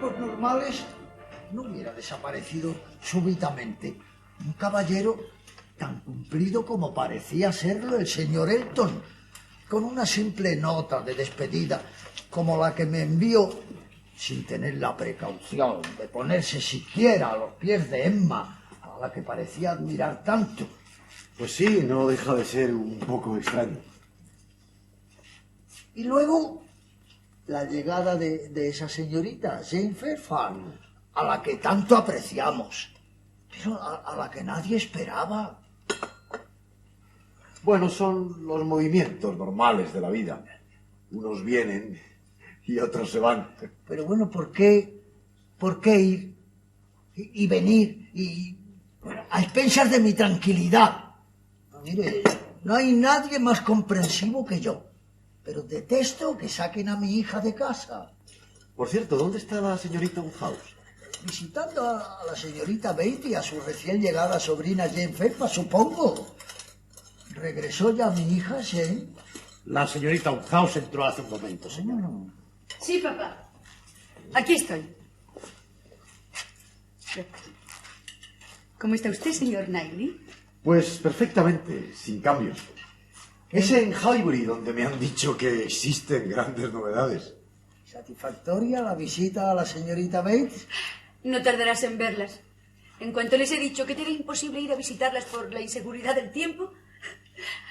tiempos normales no hubiera desaparecido súbitamente un caballero tan cumplido como parecía serlo el señor Elton, con una simple nota de despedida como la que me envió, sin tener la precaución de ponerse siquiera a los pies de Emma, a la que parecía admirar tanto. Pues sí, no deja de ser un poco extraño. Y luego la llegada de esa señorita, Jane Fairfax, a la que tanto apreciamos, pero a la que nadie esperaba. Bueno, son los movimientos normales de la vida. Unos vienen y otros se van. Pero bueno, ¿por qué ir y venir a expensas de mi tranquilidad? No, mire, no hay nadie más comprensivo que yo, pero detesto que saquen a mi hija de casa. Por cierto, ¿dónde está la señorita Wouters? Visitando a la señorita Bates y a su recién llegada sobrina Jane Fairfax, supongo. ¿Regresó ya mi hija, Jane? La señorita Wouters entró hace un momento, señor. Sí, papá. Aquí estoy. ¿Cómo está usted, señor Knightley? Pues perfectamente, sin cambios. Es en Highbury donde me han dicho que existen grandes novedades. ¿Satisfactoria la visita a la señorita Bates? No tardarás en verlas. En cuanto les he dicho que te era imposible ir a visitarlas por la inseguridad del tiempo,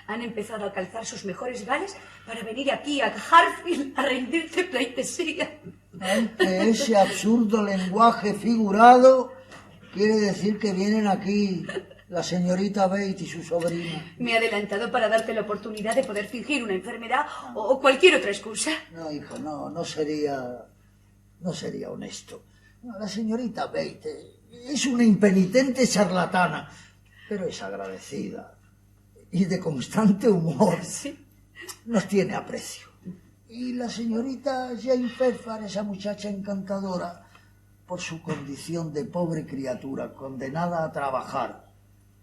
han empezado a calzar sus mejores galas para venir aquí a Hartfield a rendirte pleitesía. Ante ese absurdo lenguaje figurado, quiere decir que vienen aquí la señorita Bates y su sobrina. Me he adelantado para darte la oportunidad de poder fingir una enfermedad o cualquier otra excusa. No, hijo, no sería honesto. No, la señorita Bates es una impenitente charlatana, pero es agradecida y de constante humor. Sí. Nos tiene aprecio. Y la señorita Jane Fairfax, esa muchacha encantadora, por su condición de pobre criatura condenada a trabajar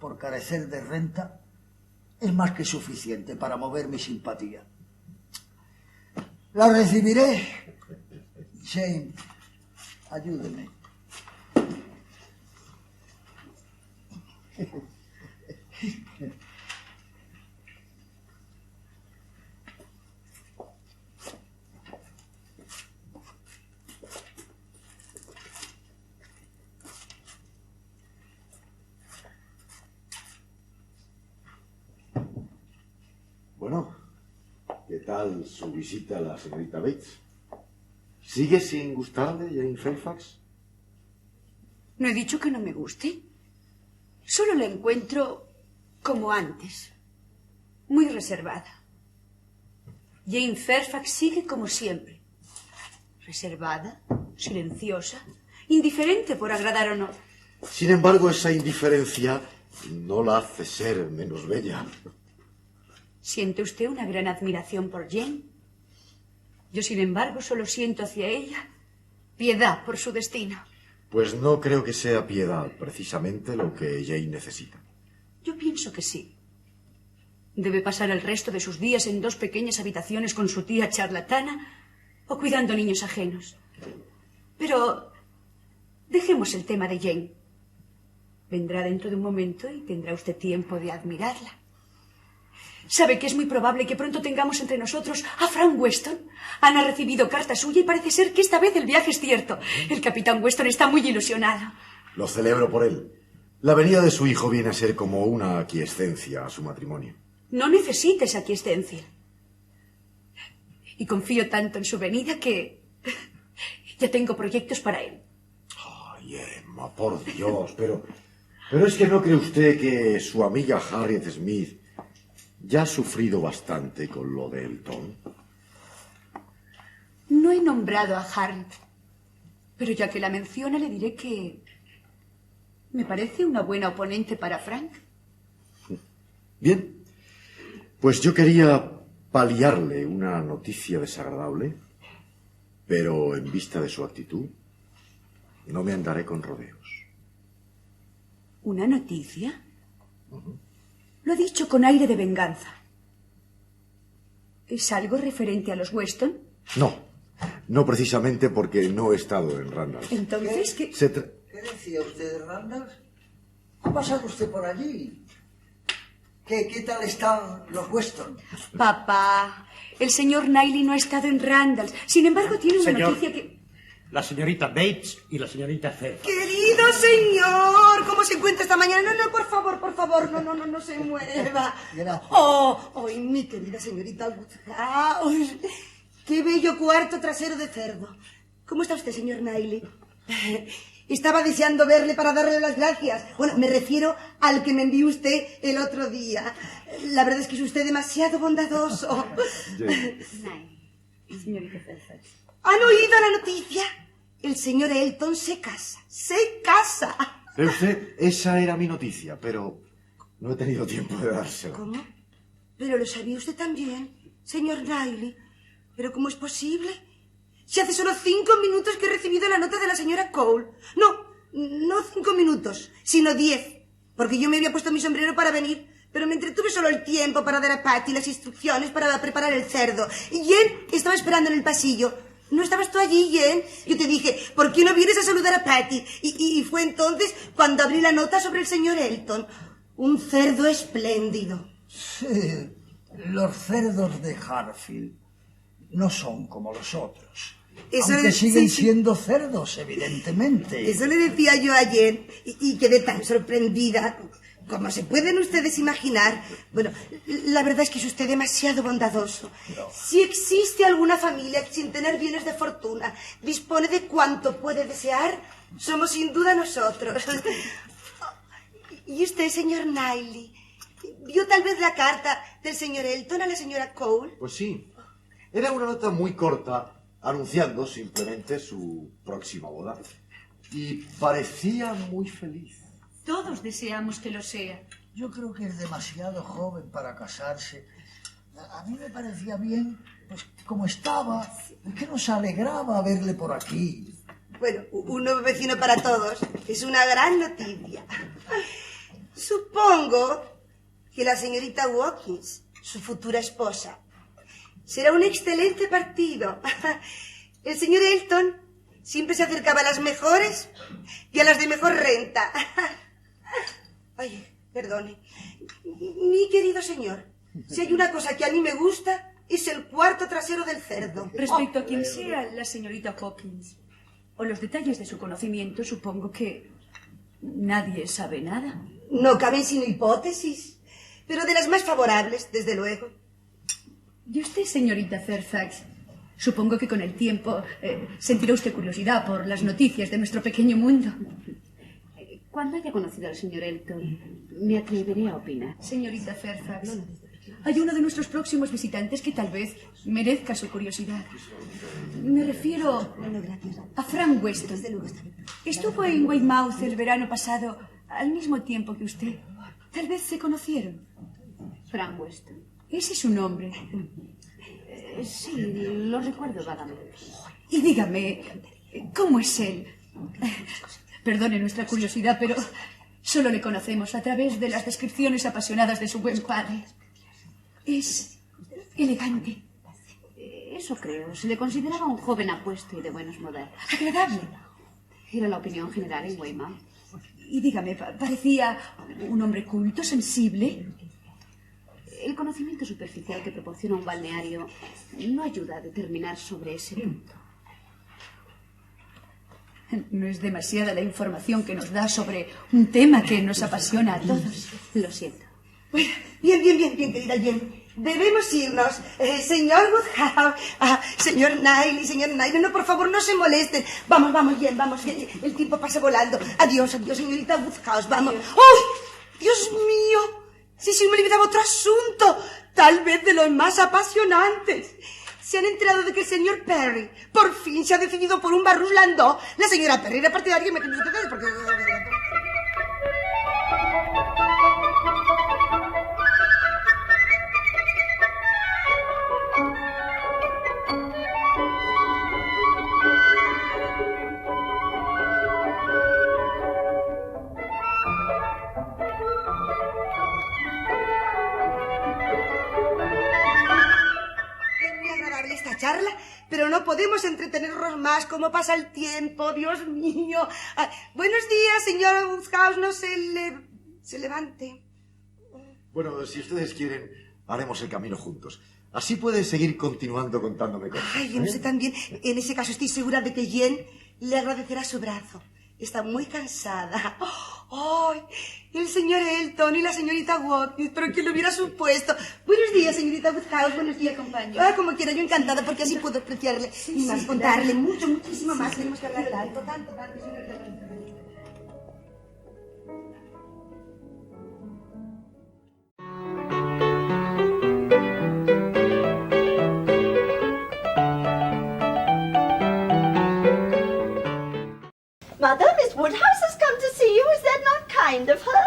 por carecer de renta, es más que suficiente para mover mi simpatía. La recibiré. Jane, ayúdeme. Bueno, ¿qué tal su visita a la señorita Bates? ¿Sigue sin gustarle Jane Fairfax? No he dicho que no me guste. Solo la encuentro como antes, muy reservada. Jane Fairfax sigue como siempre, reservada, silenciosa, indiferente por agradar o no. Sin embargo, esa indiferencia no la hace ser menos bella. ¿Siente usted una gran admiración por Jane? Yo, sin embargo, solo siento hacia ella piedad por su destino. Pues no creo que sea piedad precisamente lo que Jane necesita. Yo pienso que sí. Debe pasar el resto de sus días en 2 pequeñas habitaciones con su tía charlatana o cuidando niños ajenos. Pero dejemos el tema de Jane. Vendrá dentro de un momento y tendrá usted tiempo de admirarla. ¿Sabe que es muy probable que pronto tengamos entre nosotros a Frank Weston? Ana ha recibido carta suya y parece ser que esta vez el viaje es cierto. El capitán Weston está muy ilusionado. Lo celebro por él. La venida de su hijo viene a ser como una aquiescencia a su matrimonio. No necesita esa aquiescencia. Y confío tanto en su venida que ya tengo proyectos para él. Ay, Emma, por Dios, pero es que ¿no cree usted que su amiga Harriet Smith ya ha sufrido bastante con lo de Elton? No he nombrado a Harriet, pero ya que la menciona le diré que me parece una buena oponente para Frank. Bien, pues yo quería paliarle una noticia desagradable, pero en vista de su actitud, no me andaré con rodeos. ¿Una noticia? Lo ha dicho con aire de venganza. ¿Es algo referente a los Weston? No, No precisamente porque no he estado en Randall. Entonces, ¿qué? ¿Qué decía usted de Randall? ¿Ha pasado usted por allí? ¿Qué tal están los Weston? Papá, el señor Knightley no ha estado en Randall. Sin embargo, tiene una Señor. noticia que... La señorita Bates y la señorita Fairfax. Querido señor, ¿cómo se encuentra esta mañana? No, por favor, no se mueva. Gracias. Oh, mi querida señorita Wouters. Qué bello cuarto trasero de cerdo. ¿Cómo está usted, señor Knightley? Estaba deseando verle para darle las gracias. Bueno, me refiero al que me envió usted el otro día. La verdad es que es usted demasiado bondadoso. Señorita Fairfax. ¿Han oído la noticia? El señor Elton se casa. ¡Se casa! Esa era mi noticia, pero no he tenido tiempo de dársela. ¿Cómo? Pero lo sabía usted también, señor Knightley. ¿Pero cómo es posible? Si hace solo 5 minutos que he recibido la nota de la señora Cole. No 5 minutos, sino 10. Porque yo me había puesto mi sombrero para venir, pero me entretuve solo el tiempo para dar a Patty las instrucciones para preparar el cerdo. Y Jen estaba esperando en el pasillo. ¿No estabas tú allí, Jen? Yo te dije, ¿por qué no vienes a saludar a Patty? Y fue entonces cuando abrí la nota sobre el señor Elton. Un cerdo espléndido. Sí, los cerdos de Harfield no son como los otros. Aunque siguen siendo cerdos, evidentemente. Eso le decía yo ayer y quedé tan sorprendida. Como se pueden ustedes imaginar. Bueno, la verdad es que es usted demasiado bondadoso. No. Si existe alguna familia que sin tener bienes de fortuna dispone de cuanto puede desear, somos sin duda nosotros. ¿Y usted, señor Knightley, vio tal vez la carta del señor Elton a la señora Cole? Pues sí. Era una nota muy corta, anunciando simplemente su próxima boda. Y parecía muy feliz. Todos deseamos que lo sea. Yo creo que es demasiado joven para casarse. A mí me parecía bien, pues como estaba, que nos alegraba verle por aquí. Bueno, un nuevo vecino para todos es una gran noticia. Supongo que la señorita Watkins, su futura esposa, será un excelente partido. El señor Elton siempre se acercaba a las mejores y a las de mejor renta. Ay, perdone. Mi querido señor, si hay una cosa que a mí me gusta, es el cuarto trasero del cerdo. Respecto a quien sea la señorita Hawkins, o los detalles de su conocimiento, supongo que nadie sabe nada. No caben sino hipótesis, pero de las más favorables, desde luego. ¿Y usted, señorita Fairfax? Supongo que con el tiempo sentirá usted curiosidad por las noticias de nuestro pequeño mundo. Cuando haya conocido al señor Elton, me atreveré a opinar. Señorita Fairfax, hay uno de nuestros próximos visitantes que tal vez merezca su curiosidad. Me refiero a Frank Weston. Estuvo en Weymouth el verano pasado al mismo tiempo que usted. Tal vez se conocieron. Frank Weston. Ese es su nombre. Sí, lo recuerdo vagamente. Y dígame, ¿cómo es él? Perdone nuestra curiosidad, pero solo le conocemos a través de las descripciones apasionadas de su buen padre. Es elegante. Eso creo. Se le consideraba un joven apuesto y de buenos modales. Agradable. Era la opinión general en Weymouth. Y dígame, parecía un hombre culto, sensible. El conocimiento superficial que proporciona un balneario no ayuda a determinar sobre ese punto. No es demasiada la información que nos da sobre un tema que nos apasiona a todos. Lo siento. Bueno, bien, querida Jen. Debemos irnos. Señor Woodhouse, señor Knightley, no, por favor, no se molesten. Vamos, Jen, vamos, que el tiempo pasa volando. Adiós, señorita Woodhouse, vamos. ¡Uy! ¡Dios mío! Si se me olvidaba otro asunto, tal vez de los más apasionantes. Se han enterado de que el señor Perry por fin se ha decidido por un Barrus Landau. La señora Perry era partidaria de ustedes porque... charla, pero no podemos entretenernos más. ¿Cómo pasa el tiempo? Dios mío. Buenos días, señor Woodhouse. No se levante. Bueno, si ustedes quieren, haremos el camino juntos. Así puede seguir continuando contándome cosas. Ay, yo no sé también. En ese caso estoy segura de que Jen le agradecerá su brazo. Está muy cansada. ¡Ay! El señor Elton y la señorita Watkins, pero ¿quién lo hubiera supuesto? Buenos días, señorita Woodhouse. Buenos días, compañero. Como quiera, yo encantada, porque así puedo apreciarle y más, contarle muchísimo más. Tenemos que hablar tanto, señorita. Mother, Miss Woodhouse has come to see you. Is that not kind of her?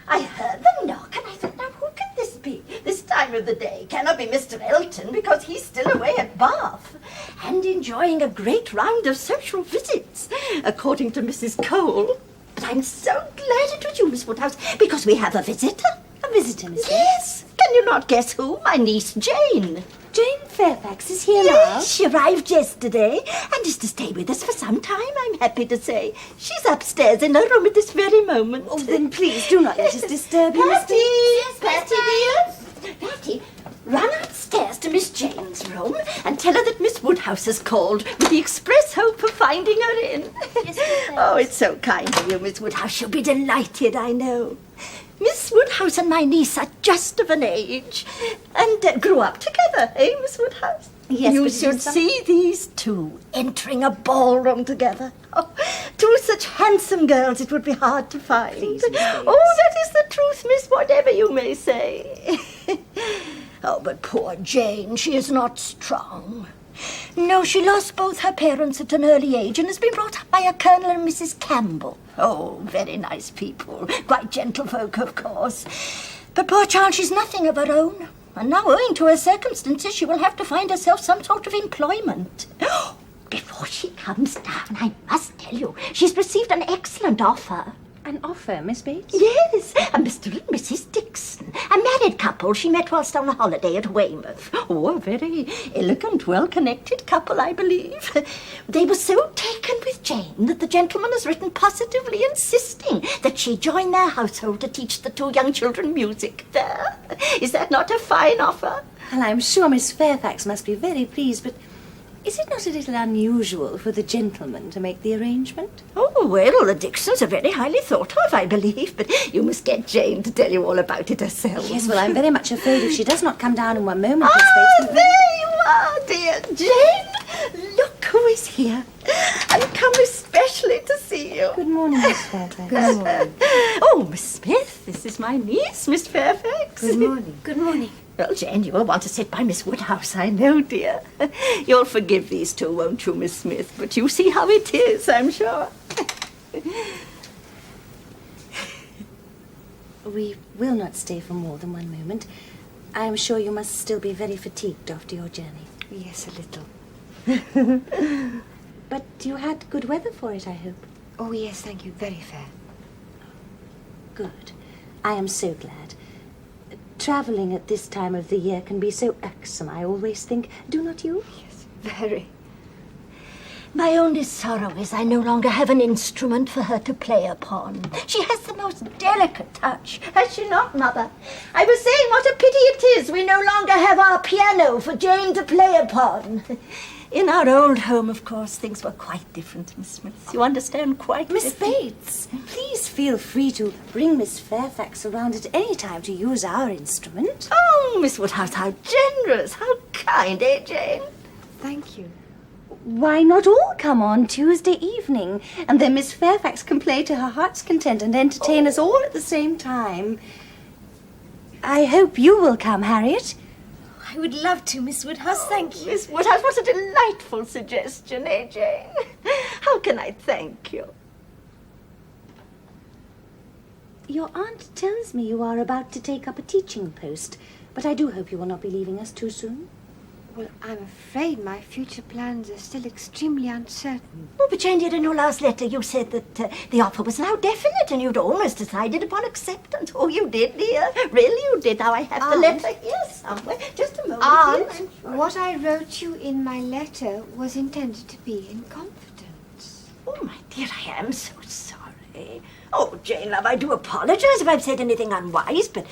I heard the knock and I thought, now who can this be? This time of the day cannot be Mr. Elton because he's still away at Bath and enjoying a great round of social visits, according to Mrs. Cole. But I'm so glad it was you, Miss Woodhouse, because we have a visitor. A visitor, Miss Yes. Can you not guess who? My niece Jane. Jane Fairfax is here now. Yes, she arrived yesterday and is to stay with us for some time, I'm happy to say. She's upstairs in her room at this very moment. Oh, then please do not let us disturb you, Miss Patty! Yes, Patty, dear! Patty, run upstairs to Miss Jane's room and tell her that Miss Woodhouse has called with the express hope of finding her in. Yes, Miss Oh, it's so kind of you, Miss Woodhouse. She'll be delighted, I know. Miss Woodhouse and my niece are just of an age and grew up together, eh, Miss Woodhouse? Yes, you but should see these two entering a ballroom together. Oh, two such handsome girls it would be hard to find. Please, Miss Bates. Oh, that is the truth, miss, whatever you may say. Oh, but poor Jane, she is not strong. No, she lost both her parents at an early age and has been brought up by a Colonel and Mrs. Campbell. Oh, very nice people. Quite gentlefolk, of course. But poor child, she's nothing of her own. And now, owing to her circumstances, she will have to find herself some sort of employment. Before she comes down, I must tell you, she's received an excellent offer. An offer, Miss Bates? Yes, a Mr. and Mrs. Dixon, a married couple she met whilst on a holiday at Weymouth. Oh, a very elegant, well-connected couple, I believe. They were so taken with Jane that the gentleman has written positively insisting that she join their household to teach the two young children music there. Is that not a fine offer? Well, I'm sure Miss Fairfax must be very pleased, but is it not a little unusual for the gentleman to make the arrangement? Oh, well, the Dixons are very highly thought of, I believe, but you must get Jane to tell you all about it herself. Yes, well, I'm very much afraid if she does not come down in one moment, Miss Ah, Bates... there you are, dear Jane. Look who is here. And come especially to see you. Good morning, Miss Fairfax. Good morning. Oh, Miss Smith, this is my niece, Miss Fairfax. Good morning. Good morning. Well, Jane, you will want to sit by Miss Woodhouse, I know, dear. You'll forgive these two, won't you, Miss Smith? But you see how it is, I'm sure. We will not stay for more than one moment. I am sure you must still be very fatigued after your journey. Yes, a little. But you had good weather for it, I hope. Oh, yes, thank you. Very fair. Good. I am so glad. Travelling at this time of the year can be so irksome, I always think. Do not you? Yes, very. My only sorrow is I no longer have an instrument for her to play upon. She has the most delicate touch, has she not, Mother? I was saying what a pity it is we no longer have our piano for Jane to play upon. In our old home, of course, things were quite different, Miss Smith. You understand, quite Miss different. Bates, please feel free to bring Miss Fairfax around at any time to use our instrument. Oh, Miss Woodhouse, how generous, how kind, eh, Jane? Thank you. Why not all come on Tuesday evening, and then Miss Fairfax can play to her heart's content and entertain us all at the same time? I hope you will come, Harriet. I would love to, Miss Woodhouse, thank you. Miss Woodhouse, what a delightful suggestion, eh, Jane? How can I thank you? Your aunt tells me you are about to take up a teaching post, but I do hope you will not be leaving us too soon. Well, I'm afraid my future plans are still extremely uncertain. Oh, but Jane, dear, in your last letter you said that the offer was now definite and you'd almost decided upon acceptance. Oh, you did, dear. Really, you did. Now I have the letter here somewhere. Just a moment, Aunt, dear. what I wrote you in my letter was intended to be in confidence. Oh, my dear, I am so sorry. Oh, Jane, love, I do apologize if I've said anything unwise, but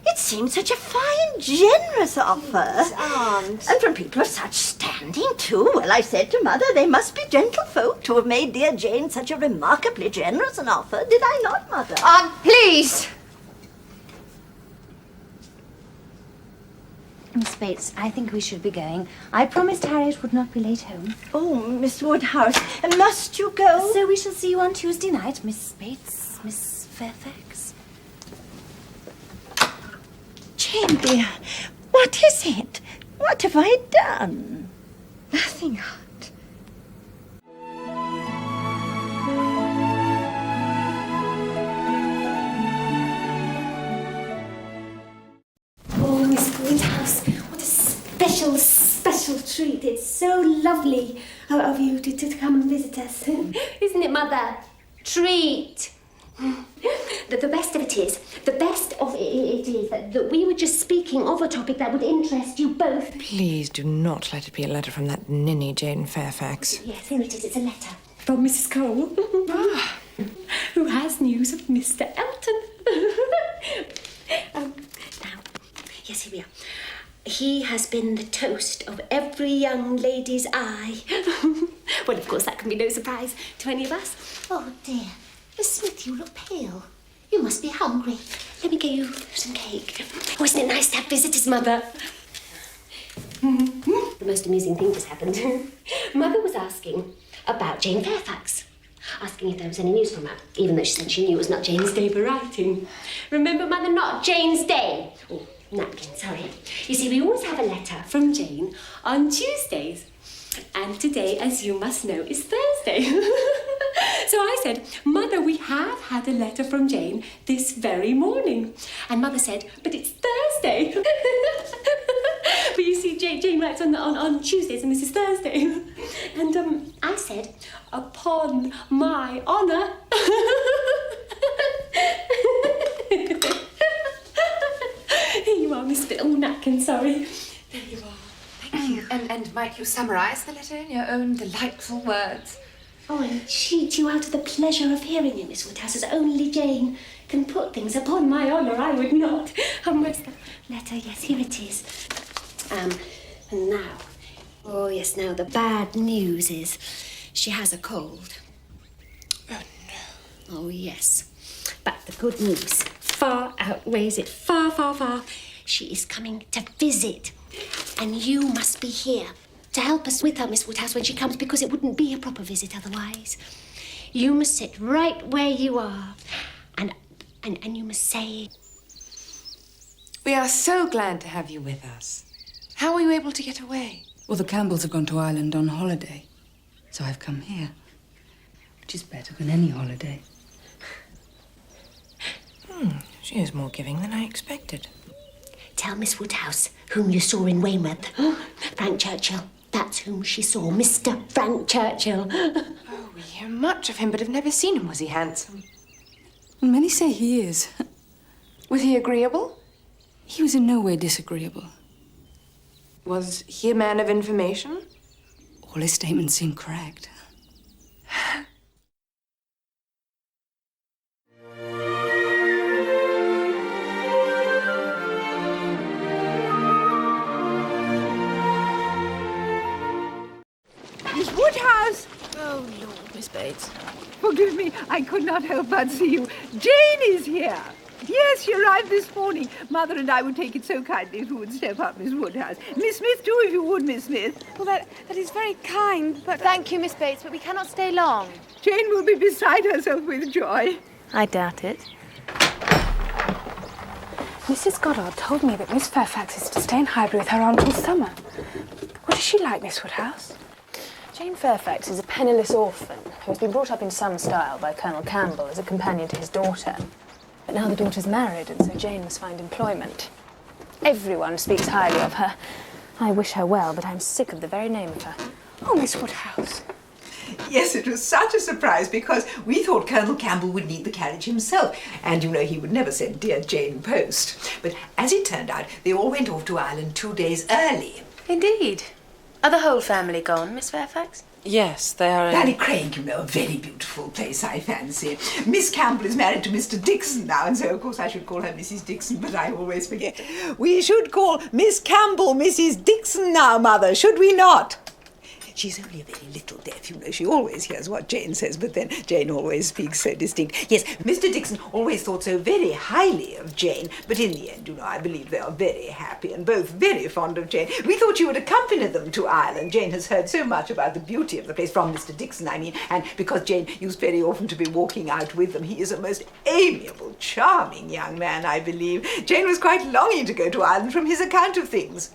it seems such a fine, generous offer. Please, Aunt. And from people of such standing, too. Well, I said to Mother, they must be gentlefolk to have made dear Jane such a remarkably generous an offer. Did I not, Mother? Aunt, please! Miss Bates, I think we should be going. I promised Harriet would not be late home. Oh, Miss Woodhouse, must you go? So we shall see you on Tuesday night, Miss Bates, Miss Fairfax. Jane, dear, what is it? What have I done? Nothing, Aunt. Oh, Miss Woodhouse, what a special treat. It's so lovely of you to come and visit us. Isn't it, Mother? Treat. The best of it is that we were just speaking of a topic that would interest you both. Please do not let it be a letter from that ninny Jane Fairfax. Yes, here it is. It's a letter from Mrs. Cole, who has news of Mr. Elton. Now, yes, here we are. He has been the toast of every young lady's eye. Well, of course, that can be no surprise to any of us. Oh, dear. Miss Smith, you look pale. You must be hungry. Let me get you some cake. Oh, isn't it nice to have visitors, Mother? The most amusing thing just happened. Mother was asking about Jane Fairfax. Asking if there was any news from her, even though she said she knew it was not Jane's day for writing. Remember, Mother, not Jane's day. Oh, napkin, sorry. You see, we always have a letter from Jane on Tuesdays. And today, as you must know, is Thursday. So I said, Mother, we have had a letter from Jane this very morning. And Mother said, but it's Thursday. But you see, Jane writes on Tuesdays and this is Thursday. And I said, upon my honour. Here you are, Miss Bill Napkin, sorry. There you are. Thank you. And might you summarise the letter in your own delightful words? Oh, and cheat you out of the pleasure of hearing it, Miss Woodhouse, as only Jane can put things. Upon my honour, I would not. Where's the letter? Yes, here it is. And now, oh yes, now the bad news is she has a cold. Oh, no. Oh, yes. But the good news far outweighs it. Far, far, far. She is coming to visit. And you must be here to help us with her, Miss Woodhouse, when she comes, because it wouldn't be a proper visit otherwise. You must sit right where you are. And you must say... We are so glad to have you with us. How were you able to get away? Well, the Campbells have gone to Ireland on holiday, so I've come here, which is better than any holiday. She is more giving than I expected. Tell Miss Woodhouse whom you saw in Weymouth. Frank Churchill. That's whom she saw, Mr. Frank Churchill. Oh, we hear much of him, but have never seen him. Was he handsome? Well, many say he is. Was he agreeable? He was in no way disagreeable. Was he a man of information? All his statements seem correct. Woodhouse! Oh, Lord, Miss Bates. Forgive me, I could not help but see you. Jane is here. Yes, she arrived this morning. Mother and I would take it so kindly if you would step up, Miss Woodhouse. Miss Smith, too, if you would, Miss Smith. Well, that is very kind, but... Thank you, Miss Bates, but we cannot stay long. Jane will be beside herself with joy. I doubt it. Mrs. Goddard told me that Miss Fairfax is to stay in Highbury with her aunt all summer. What is she like, Miss Woodhouse? Jane Fairfax is a penniless orphan who has been brought up in some style by Colonel Campbell as a companion to his daughter. But now the daughter's married, and so Jane must find employment. Everyone speaks highly of her. I wish her well, but I'm sick of the very name of her. Oh, Miss Woodhouse. Yes, it was such a surprise because we thought Colonel Campbell would need the carriage himself. And, you know, he would never send dear Jane post. But as it turned out, they all went off to Ireland 2 days early. Indeed. Are the whole family gone, Miss Fairfax? Yes, they are in... Ballycraig, you know, a very beautiful place, I fancy. Miss Campbell is married to Mr. Dixon now, and so, of course, I should call her Mrs. Dixon, but I always forget. We should call Miss Campbell Mrs. Dixon now, Mother, should we not? She's only a very little deaf, you know. She always hears what Jane says, but then Jane always speaks so distinct. Yes, Mr. Dixon always thought so very highly of Jane, but in the end, you know, I believe they are very happy and both very fond of Jane. We thought you would accompany them to Ireland. Jane has heard so much about the beauty of the place, from Mr. Dixon, I mean, and because Jane used very often to be walking out with them, he is a most amiable, charming young man, I believe. Jane was quite longing to go to Ireland from his account of things.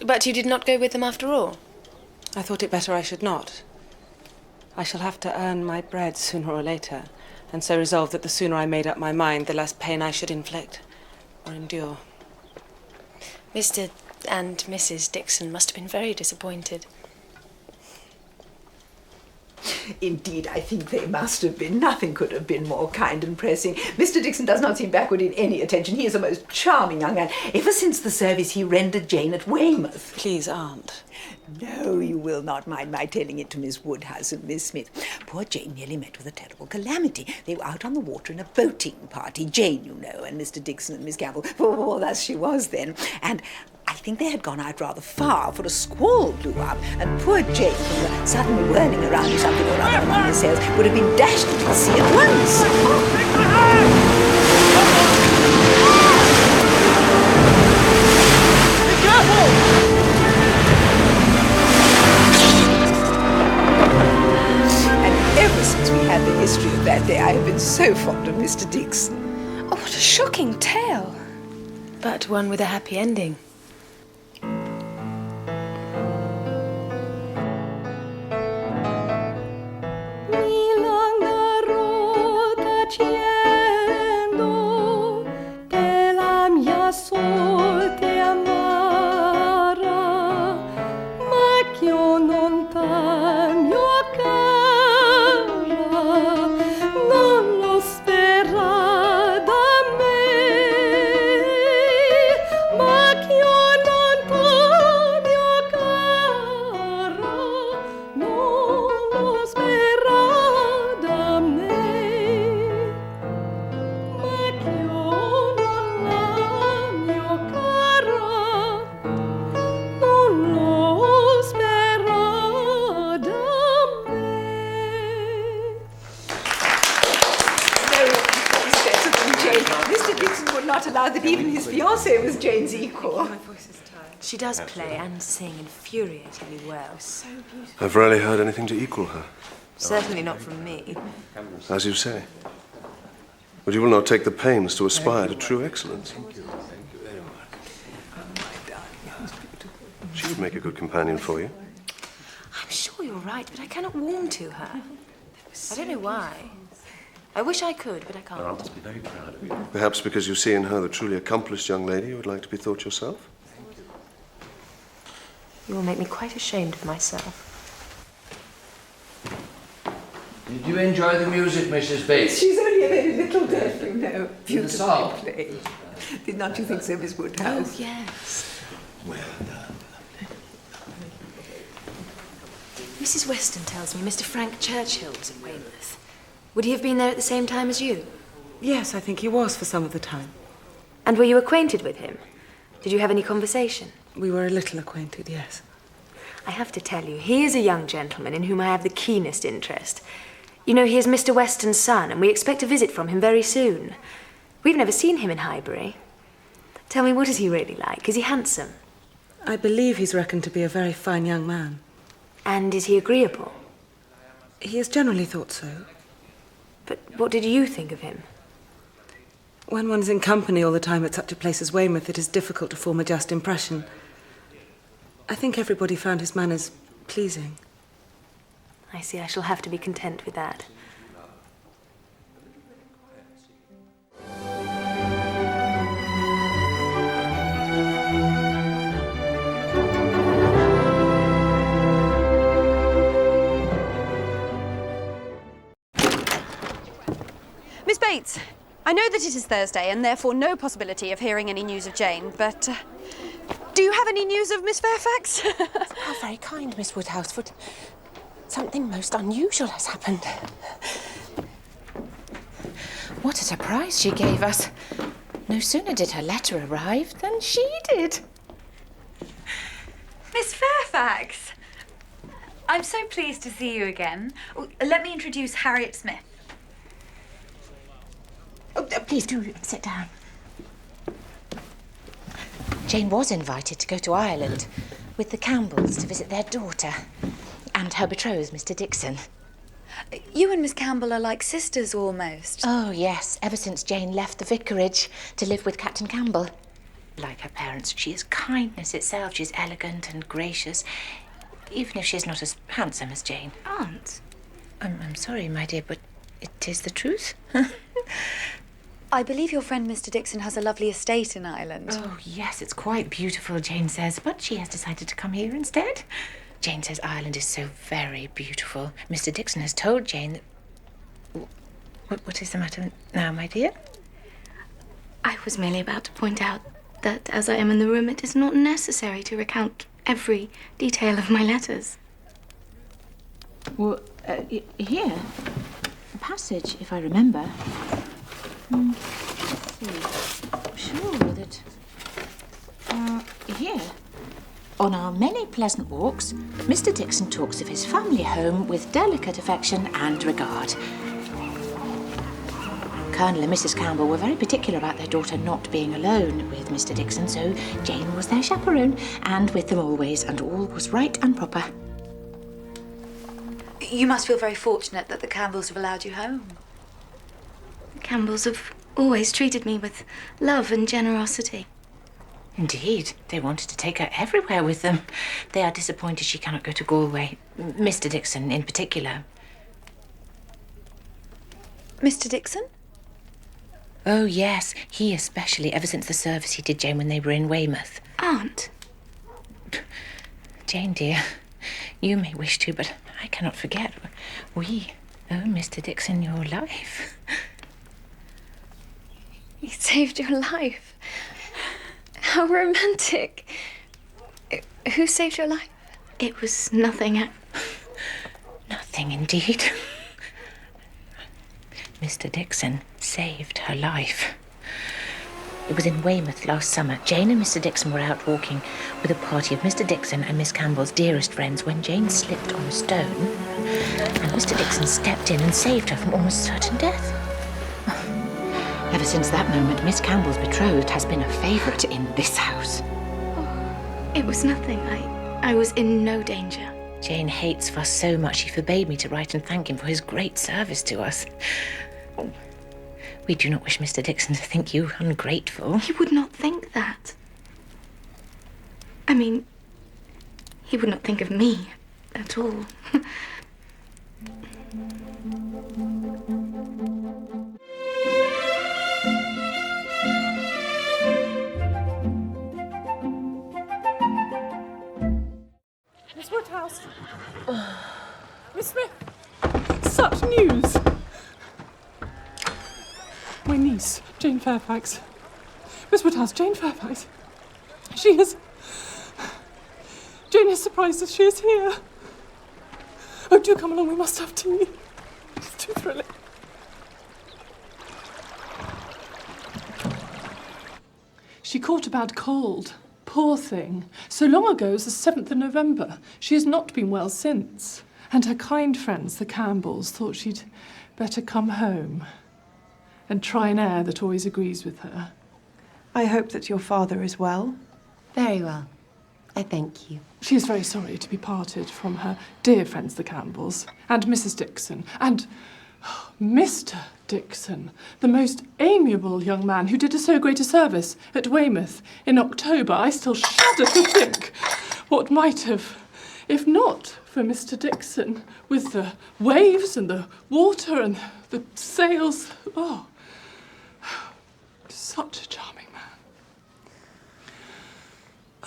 But you did not go with them after all? I thought it better I should not. I shall have to earn my bread sooner or later, and so resolved that the sooner I made up my mind, the less pain I should inflict or endure. Mr. and Mrs. Dixon must have been very disappointed. Indeed, I think they must have been. Nothing could have been more kind and pressing. Mr. Dixon does not seem backward in any attention. He is a most charming young man. Ever since the service he rendered Jane at Weymouth. Please, Aunt. No, you will not mind my telling it to Miss Woodhouse and Miss Smith. Poor Jane nearly met with a terrible calamity. They were out on the water in a boating party. Jane, you know, and Mr. Dixon and Miss Campbell. For thus she was then. And I think they had gone out rather far, for a squall blew up, and poor Jane, from the sudden whirling around of something or other among the sails, would have been dashed into the sea at once. Be careful! Ever since we had the history of that day, I have been so fond of Mr. Dixon. Oh, what a shocking tale. But one with a happy ending. That even his fiancée was Jane's equal. My voice is tired. She does play and sing infuriatingly well. So beautiful. I've rarely heard anything to equal her. Certainly not from me. As you say. But you will not take the pains to aspire to true excellence. She would make a good companion for you. I'm sure you're right, but I cannot warm to her. I don't know why. I wish I could, but I can't. I must be very proud of you. Perhaps because you see in her the truly accomplished young lady you would like to be thought yourself? You will make me quite ashamed of myself. Did you enjoy the music, Mrs. Bates? She's only a very little deaf, you know. Beautifully song. played. Did not you think so, Miss Woodhouse? Oh, yes. Well done. Mrs. Weston tells me Mr. Frank Churchill was at Weymouth. Would he have been there at the same time as you? Yes, I think he was for some of the time. And were you acquainted with him? Did you have any conversation? We were a little acquainted, yes. I have to tell you, he is a young gentleman in whom I have the keenest interest. You know, he is Mr. Weston's son, and we expect a visit from him very soon. We've never seen him in Highbury. Tell me, what is he really like? Is he handsome? I believe he's reckoned to be a very fine young man. And is he agreeable? He is generally thought so. But what did you think of him? When one's in company all the time at such a place as Weymouth, it is difficult to form a just impression. I think everybody found his manners pleasing. I see. I shall have to be content with that. Miss Bates, I know that it is Thursday and therefore no possibility of hearing any news of Jane, but do you have any news of Miss Fairfax? How very kind, Miss Woodhouse, but something most unusual has happened. What a surprise she gave us. No sooner did her letter arrive than she did. Miss Fairfax! I'm so pleased to see you again. Let me introduce Harriet Smith. Oh, please do sit down. Jane was invited to go to Ireland with the Campbells to visit their daughter and her betrothed, Mr. Dixon. You and Miss Campbell are like sisters almost. Oh, yes, ever since Jane left the vicarage to live with Captain Campbell. Like her parents, she is kindness itself. She's elegant and gracious, even if she's not as handsome as Jane. Aunt? I'm sorry, my dear, but it is the truth. I believe your friend Mr. Dixon has a lovely estate in Ireland. Oh, yes, it's quite beautiful, Jane says, but she has decided to come here instead. Jane says Ireland is so very beautiful. Mr. Dixon has told Jane that... What is the matter now, my dear? I was merely about to point out that as I am in the room, it is not necessary to recount every detail of my letters. Well, here, a passage, if I remember. Let's see. I'm sure that... here. On our many pleasant walks, Mr. Dixon talks of his family home with delicate affection and regard. Colonel and Mrs. Campbell were very particular about their daughter not being alone with Mr. Dixon, so Jane was their chaperone, and with them always, and all was right and proper. You must feel very fortunate that the Campbells have allowed you home. The Campbells have always treated me with love and generosity. Indeed, they wanted to take her everywhere with them. They are disappointed she cannot go to Galway. Mr. Dixon, in particular. Mr. Dixon? Oh, yes, he especially, ever since the service he did Jane when they were in Weymouth. Aunt? Jane, dear, you may wish to, but I cannot forget. We owe Mr. Dixon your life. He saved your life. How romantic. Who saved your life? It was nothing. Nothing, indeed. Mr. Dixon saved her life. It was in Weymouth last summer. Jane and Mr. Dixon were out walking with a party of Mr. Dixon and Miss Campbell's dearest friends when Jane slipped on a stone, and Mr. Dixon stepped in and saved her from almost certain death. Ever since that moment, Miss Campbell's betrothed has been a favourite in this house. It was nothing. I was in no danger. Jane hates Fuss so much she forbade me to write and thank him for his great service to us. We do not wish Mr. Dixon to think you ungrateful. He would not think that. I mean, he would not think of me at all. Miss Woodhouse. Miss Smith. Such news. My niece, Jane Fairfax. Miss Woodhouse, Jane Fairfax. She is... Jane has surprised us. She is here. Oh, do come along. We must have tea. It's too thrilling. She caught a bad cold. Poor thing. So long ago as the 7th of November. She has not been well since. And her kind friends, the Campbells, thought she'd better come home and try an air that always agrees with her. I hope that your father is well. Very well. I thank you. She is very sorry to be parted from her dear friends, the Campbells, and Mrs. Dixon, and Mr. Dixon, the most amiable young man who did us so great a service at Weymouth in October. I still shudder to think what might have, if not for Mr. Dixon, with the waves and the water and the sails. Oh, such a charming man.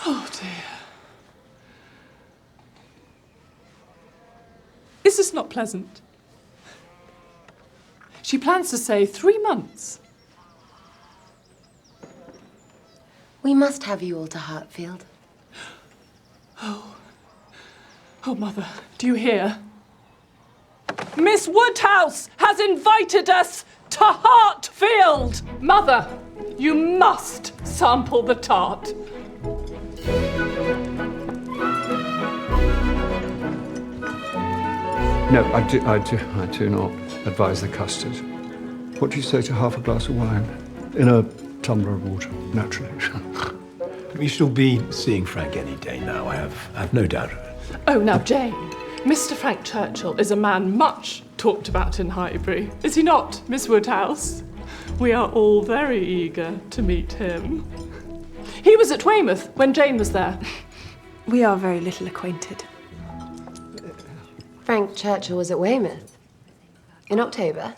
Oh, dear. Is this not pleasant? She She plans to stay 3 months. We must have you all to Hartfield. Oh, Mother, do you hear? Miss Woodhouse has invited us to Hartfield! Mother, you must sample the tart. No, I do not advise the custard. What do you say to half a glass of wine? In a tumbler of water, naturally. We shall be seeing Frank any day now, I have no doubt of it. Oh, now, Jane, Mr. Frank Churchill is a man much talked about in Highbury. Is he not, Miss Woodhouse? We are all very eager to meet him. He was at Weymouth when Jane was there. We are very little acquainted. Frank Churchill was at Weymouth? In October?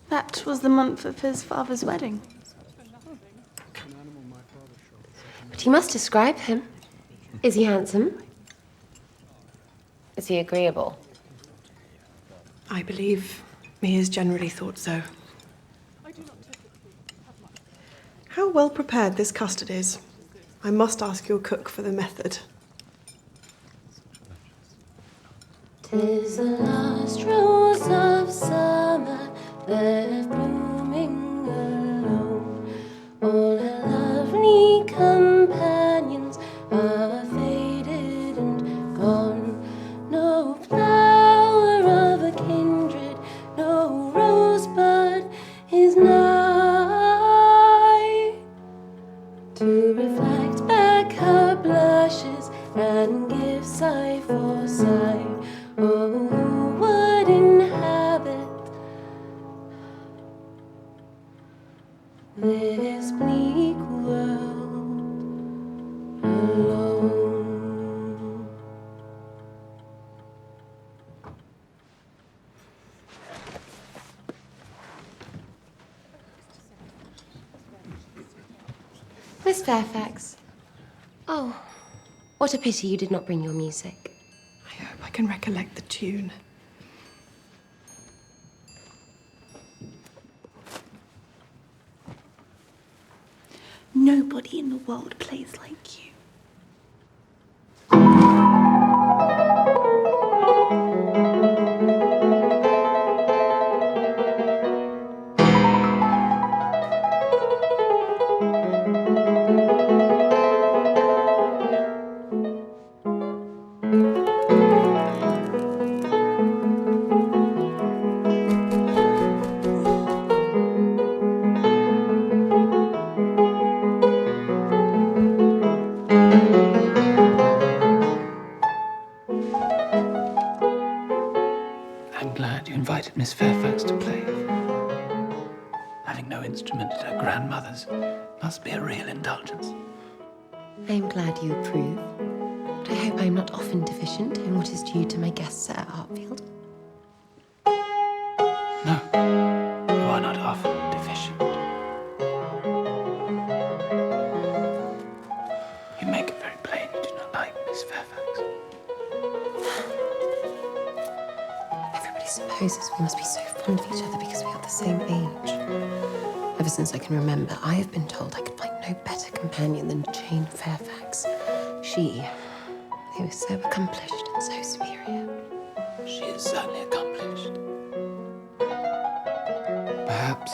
That was the month of his father's wedding. But you must describe him. Is he handsome? Is he agreeable? I believe he is generally thought so. How well prepared this custard is. I must ask your cook for the method. 'Tis the last rose of summer left blooming alone. All her lovely companions are faded and gone. No flower of a kindred, no rosebud is nigh to reflect back her blushes and give sigh for sigh. Oh, who would inhabit this bleak world alone? Miss Fairfax. Oh, what a pity you did not bring your music. I hope I can recollect the tune. Nobody in the world plays like you. I'm glad you invited Miss Fairfax to play. Having no instrument at her grandmother's must be a real indulgence. I'm glad you approve, but I hope I'm not often deficient in what is due to my guests at Hartfield. No, you are not often deficient. You make it very plain you do not like Miss Fairfax. Everybody supposes we must be so fond of each other because we are the same age. Ever since I can remember, I have been told I could find no better companion than Jane Fairfax. She, who is so accomplished and so superior. She is certainly accomplished. Perhaps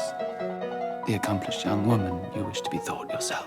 the accomplished young woman you wish to be thought yourself.